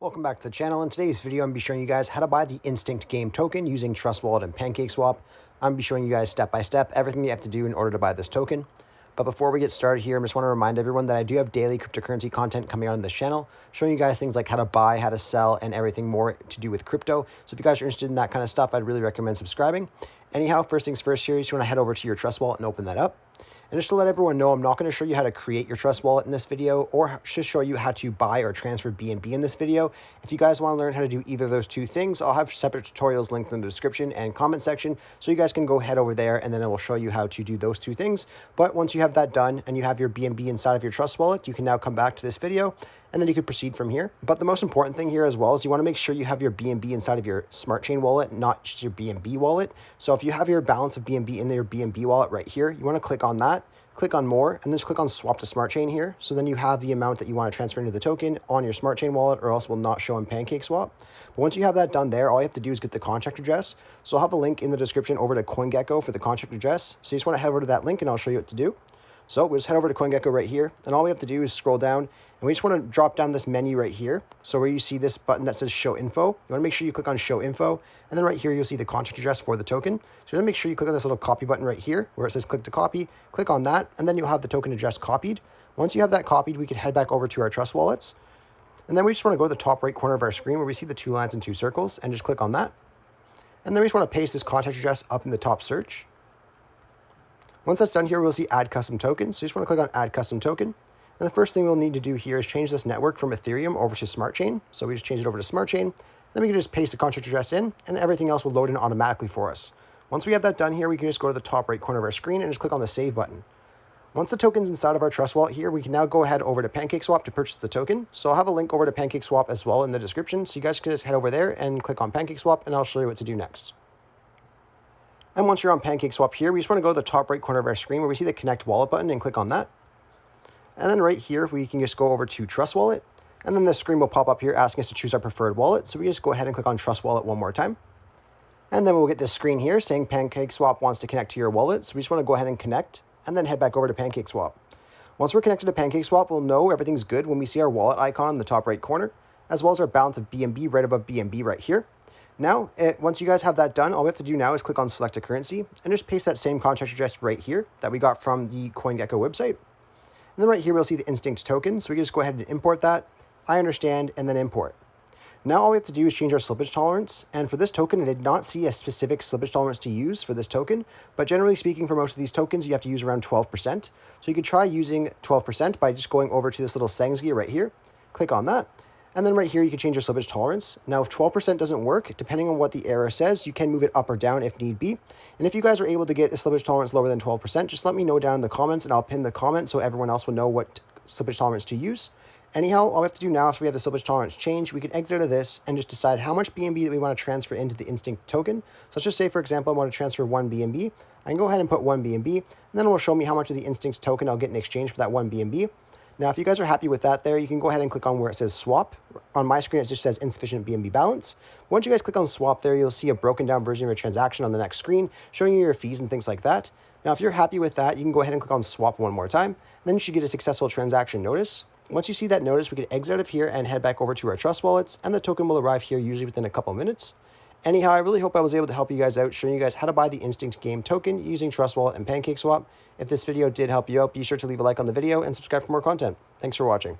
Welcome back to the channel. In today's video, I'm going to be showing you guys how to buy the Instinct Game token using Trust Wallet and PancakeSwap. I'm going to be showing you guys step by step everything you have to do in order to buy this token. But before we get started here, I just want to remind everyone that I do have daily cryptocurrency content coming out on this channel, showing you guys things like how to buy, how to sell, and everything more to do with crypto. So if you guys are interested in that kind of stuff, I'd really recommend subscribing. Anyhow, first things first here, you just want to head over to your Trust Wallet and open that up. And just to let everyone know, I'm not going to show you how to create your Trust Wallet in this video or just show you how to buy or transfer BNB in this video. If you guys want to learn how to do either of those two things, I'll have separate tutorials linked in the description and comment section, so you guys can go head over there and then I will show you how to do those two things. But once you have that done and you have your BNB inside of your Trust Wallet, you can now come back to this video and then you can proceed from here. But the most important thing here as well is you want to make sure you have your BNB inside of your Smart Chain wallet, not just your BNB wallet. So if you have your balance of BNB in your BNB wallet right here, you want to click on that. Click on more and then just click on swap to smart chain here. So then you have the amount that you want to transfer into the token on your smart chain wallet, or else will not show in PancakeSwap. But once you have that done there, all you have to do is get the contract address. So I'll have a link in the description over to CoinGecko for the contract address. So you just want to head over to that link and I'll show you what to do. So we'll just head over to CoinGecko right here. And all we have to do is scroll down and we just want to drop down this menu right here. So where you see this button that says show info, you want to make sure you click on show info. And then right here, you'll see the contract address for the token. So you want to make sure you click on this little copy button right here where it says click to copy. Click on that and then you'll have the token address copied. Once you have that copied, we can head back over to our Trust Wallets. And then we just want to go to the top right corner of our screen where we see the 2 lines and 2 circles and just click on that. And then we just want to paste this contact address up in the top search. Once that's done here, we'll see add custom token. So you just want to click on add custom token. And the first thing we'll need to do here is change this network from Ethereum over to Smart Chain. So we just change it over to Smart Chain. Then we can just paste the contract address in and everything else will load in automatically for us. Once we have that done here, we can just go to the top right corner of our screen and just click on the save button. Once the token's inside of our Trust Wallet here, we can now go ahead over to PancakeSwap to purchase the token. So I'll have a link over to PancakeSwap as well in the description. So you guys can just head over there and click on PancakeSwap and I'll show you what to do next. And once you're on PancakeSwap here, we just want to go to the top right corner of our screen where we see the Connect Wallet button and click on that. And then right here, we can just go over to Trust Wallet. And then the screen will pop up here asking us to choose our preferred wallet. So we just go ahead and click on Trust Wallet one more time. And then we'll get this screen here saying PancakeSwap wants to connect to your wallet. So we just want to go ahead and connect and then head back over to PancakeSwap. Once we're connected to PancakeSwap, we'll know everything's good when we see our wallet icon in the top right corner, as well as our balance of BNB right above BNB right here. Now, once you guys have that done, all we have to do now is click on select a currency and just paste that same contract address right here that we got from the CoinGecko website. And then right here, we'll see the Instinct token. So we can just go ahead and import that. I understand, and then import. Now, all we have to do is change our slippage tolerance. And for this token, I did not see a specific slippage tolerance to use for this token. But generally speaking, for most of these tokens, you have to use around 12%. So you could try using 12% by just going over to this little settings gear right here. Click on that. And then right here, you can change your slippage tolerance. Now, if 12% doesn't work, depending on what the error says, you can move it up or down if need be. And if you guys are able to get a slippage tolerance lower than 12%, just let me know down in the comments and I'll pin the comment so everyone else will know what slippage tolerance to use. Anyhow, all we have to do now is we have the slippage tolerance change. We can exit out of this and just decide how much BNB that we want to transfer into the Instinct token. So let's just say, for example, I want to transfer 1 BNB. I can go ahead and put 1 BNB, and then it will show me how much of the Instinct token I'll get in exchange for that 1 BNB. Now, if you guys are happy with that there, you can go ahead and click on where it says swap. On my screen, it just says insufficient BNB balance. Once you guys click on swap there, you'll see a broken down version of your transaction on the next screen, showing you your fees and things like that. Now, if you're happy with that, you can go ahead and click on swap one more time. Then you should get a successful transaction notice. Once you see that notice, we can exit out of here and head back over to our Trust Wallets, and the token will arrive here usually within a couple minutes. Anyhow, I really hope I was able to help you guys out, showing you guys how to buy the Instinct Game token using Trust Wallet and PancakeSwap. If this video did help you out, be sure to leave a like on the video and subscribe for more content. Thanks for watching.